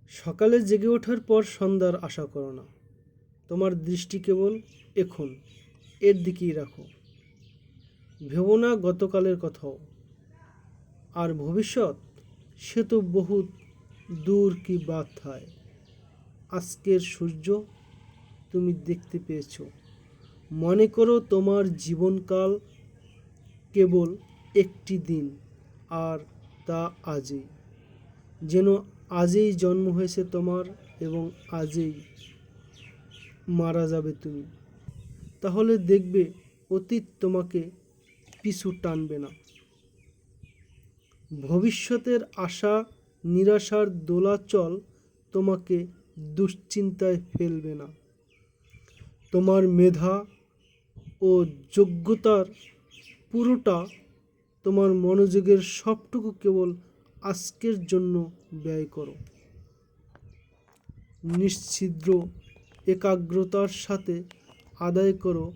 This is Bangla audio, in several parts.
সকালে জেগে ওঠার পর সন্ধ্যার আশা করো না। তোমার দৃষ্টি কেবল এখন এর দিকেই রাখো। ভেবো না গতকালের কথাও। আর ভবিষ্যৎ, সে তো বহুত দূর কি বাত হয়। আজকের সূর্য তুমি দেখতে পেয়েছো। মনে করো তোমার জীবনকাল কেবল একটি দিন, আর তা আজই। যেন আজই জন্ম হয়েছে তোমার এবং আজই মারা যাবে তুমি। তাহলে দেখবে অতীত তোমাকে পিছু টানবে না। ভবিষ্যতের আশা নিরাশার দোলাচল তোমাকে দুশ্চিন্তায় ফেলবে না। তোমার মেধা ও যোগ্যতার পুরোটা, তোমার মনোযোগের সবটুকু কেবল আজকের জন্য ব্যয় করো। নিশ্ছিদ্র একাগ্রতার সাথে আদায় করো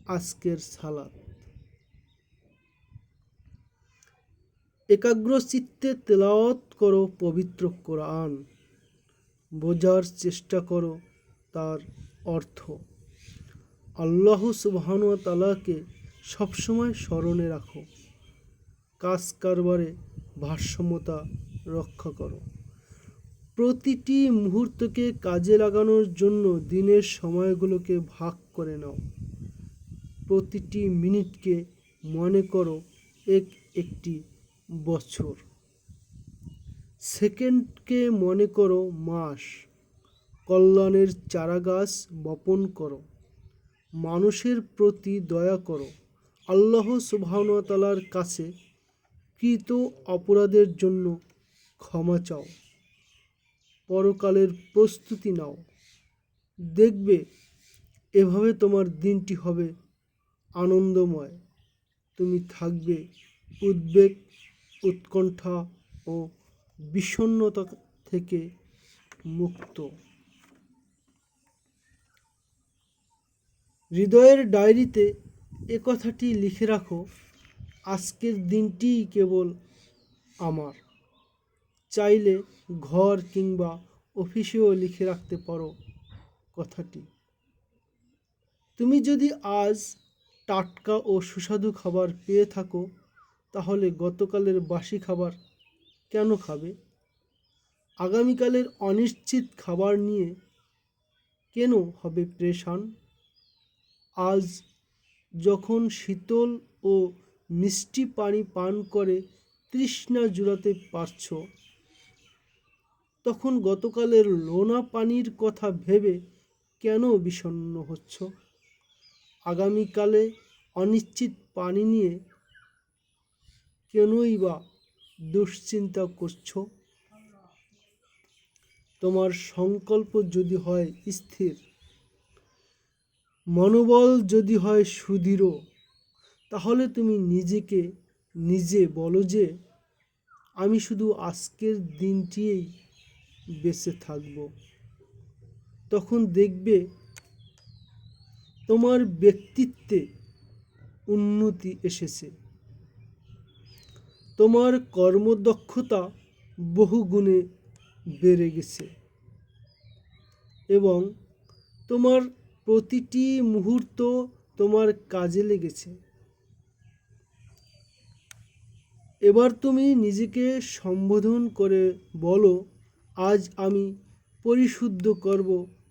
আজকের সালাত। একাগ্র চিত্তে তেলাওয়াত করো পবিত্র কোরআন। বোঝার চেষ্টা করো তার অর্থ। আল্লাহ সুবহানাহু ওয়া তাআলাকে সবসময় স্মরণে রাখো। কাজ কারবারে ভারসাম্যতা রক্ষা করো। প্রতিটি মুহূর্তকে কাজে লাগানোর জন্য দিনের সময়গুলোকে ভাগ করে নাও। প্রতিটি মিনিটকে মনে করো একটি বছর। সেকেন্ডকে মনে করো মাস। কল্যাণের চারাগাছ বপন করো। মানুষের প্রতি দয়া করো। আল্লাহ সুবহানাহু ওয়া তাআলার কাছে কৃত অপরাধের জন্য ক্ষমা চাও। পরকালের প্রস্তুতি নাও। দেখবে এভাবে তোমার দিনটি হবে আনন্দময়। তুমি থাকবে উদ্বেগ, উৎকণ্ঠা ও বিষণ্ণতা থেকে মুক্ত। হৃদয়ের ডায়েরিতে এ কথাটি লিখে রাখো, আজকের দিনটিই কেবল আমার। চাইলে ঘর কিংবা অফিসেও লিখে রাখতে পারো কথাটি। তুমি যদি আজ টাটকা ও সুস্বাদু খাবার পেয়ে থাকো, তাহলে গতকালের বাসি খাবার কেন খাবে? আগামীকালের অনিশ্চিত খাবার নিয়ে কেন হবে প্রেশান? আজ যখন শীতল ও মিষ্টি পানি পান করে তৃষ্ণা জুড়াতে পারছ, তখন গতকালের লোনা পানির কথা ভেবে কেন বিষণ্ণ হচ্ছ? আগামীকালে অনিশ্চিত পানি নিয়ে কেনই বা দুশ্চিন্তা করছো? তোমার সংকল্প যদি হয় স্থির, মনোবল যদি হয় সুদৃঢ়, তাহলে তুমি নিজেকে নিজে বলো যে আমি শুধু আজকের দিনটিই বেঁচে থাকব। তখন দেখবে তোমার ব্যক্তিত্বে উন্নতি এসেছে। তোমার কর্মদক্ষতা বহুগুণে বেড়ে গেছে এবং তোমার প্রতিটি মুহূর্ত তোমার কাজে লেগেছে। এবার তুমি নিজেকে সম্বোধন করে বলো, আজ আমি পরিশুদ্ধ করব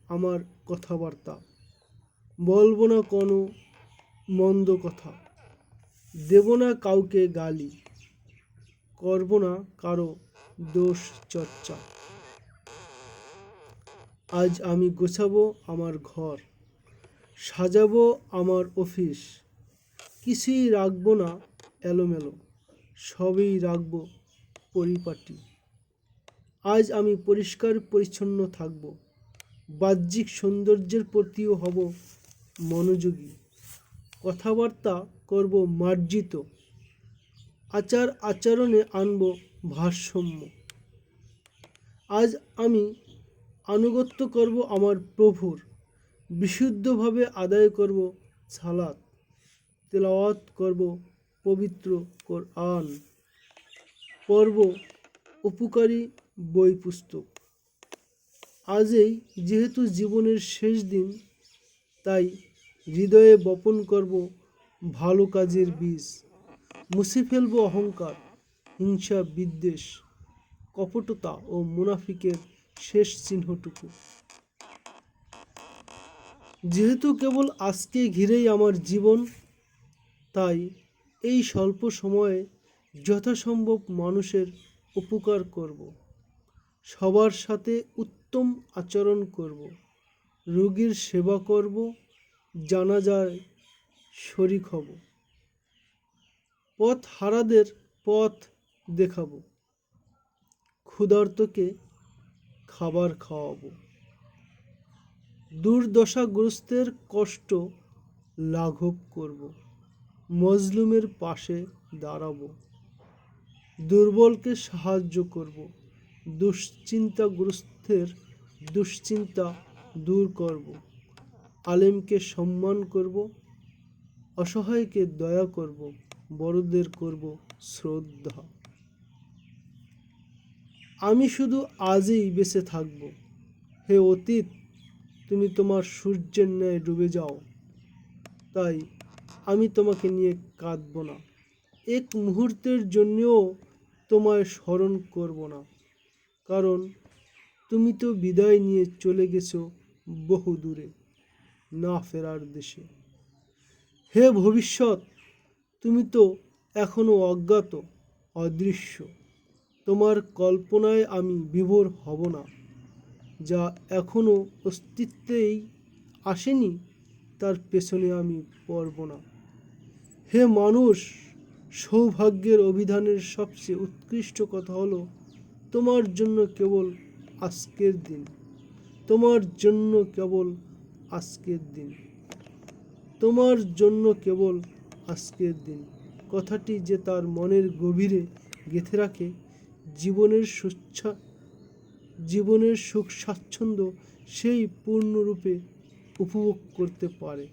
আমার কথাবার্তা। বলবো না কোনো মন্দ কথা। দেব না কাউকে গালি। করব না কারো দোষ চর্চা। আজ আমি গোছাবো আমার ঘর, সাজাবো আমার অফিস। কিছুই রাখবো না এলোমেলো, সবই রাখবো পরিপাটি। আজ আমি পরিষ্কার পরিচ্ছন্ন থাকব। বাহ্যিক সৌন্দর্যের প্রতিও হব মনোযোগী। কথাবার্তা করব মার্জিত। আচার আচরণে আনব ভারসাম্য। আজ আমি আনুগত্য করব আমার প্রভুর। বিশুদ্ধভাবে আদায় করব সালাত। তেলাওয়াত করব পবিত্র কোরআন। পড়ব উপকারী বই পুস্তক। আজই যেহেতু জীবনের শেষ দিন, তাই হৃদয়ে বপন করব ভালো কাজের বীজ, মুছে ফেলব অহংকার, হিংসা, বিদ্বেষ, কপটতা ও মুনাফিকের শেষ চিহ্নটুকু। যেহেতু কেবল আজকে ঘিরেই আমার জীবন, তাই এই স্বল্প সময়ে যথাসম্ভব মানুষের উপকার করব, সবার সাথে উত্তম আচরণ করব, রোগীর সেবা করব, জানাজায় শরিক হব, পথ হারাদের পথ দেখাবো, ক্ষুধার্তকে খাবার খাওয়াবো, দুর্দশাগ্রস্তের কষ্ট লাঘব করব, মজলুমের পাশে দাঁড়াবো, দুর্বলকে সাহায্য করব, দুশ্চিন্তাগ্রস্তের দুশ্চিন্তা দূর করব, আলেমকে সম্মান করব, অসহায়কে দয়া করব, বড়দের করব শ্রদ্ধা। আমি শুধু আজই বেঁচে থাকব। হে অতীত, তুমি তোমার সূর্যের ন্যায় ডুবে যাও, তাই আমি তোমাকে নিয়ে কাঁদব না, এক মুহূর্তের জন্যও তোমায় স্মরণ করব না, কারণ তুমি তো বিদায় নিয়ে চলে গেছো বহু দূরে, না ফেরার দেশে। হে ভবিষ্যৎ, তুমি তো এখনো অজ্ঞাত, অদৃশ্য, তোমার কল্পনায় আমি বিভোর হব না, যা এখনো অস্তিত্বেই আসেনি তার পেছনে আমি পড়ব না। হে মানুষ, সৌভাগ্যের অভিধানের সবচেয়ে উৎকৃষ্ট কথা হলো তোমার জন্য কেবল আজকের দিন, তোমার জন্য কেবল আজকের দিন, তোমার জন্য কেবল আজকের দিন। কথাটি যে তার মনের গভীরে গেঁথে রাখে, জীবনের সুখ স্বাচ্ছন্দ্য সেই পূর্ণরূপে উপভোগ করতে পারে।